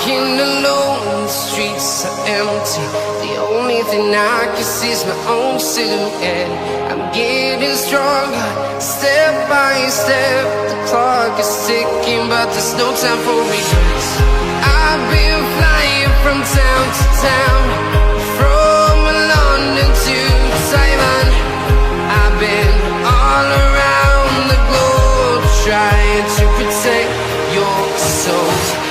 Walking alone, the streets are empty. The only thing I can see is my own silhouette. I'm getting stronger, step by step. The clock is ticking, but there's no time for regrets. I've been flying from town to town, from London to Taiwan. I've been all around the globe, trying to protect your souls.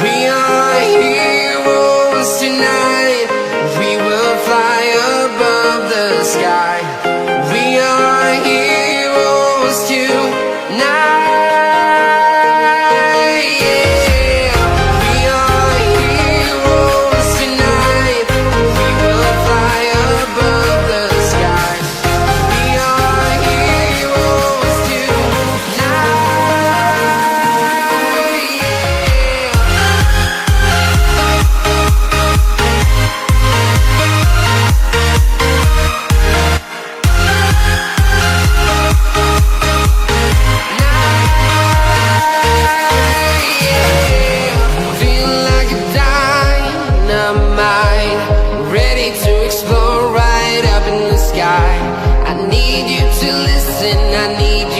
We are heroes tonight. We will fly above the sky. We are heroes tonight. Yeah. We are heroes tonight. We will fly above the sky. We are heroes tonight. Feel like a dynamite, ready to explode right up in the sky. I need you to listen, I need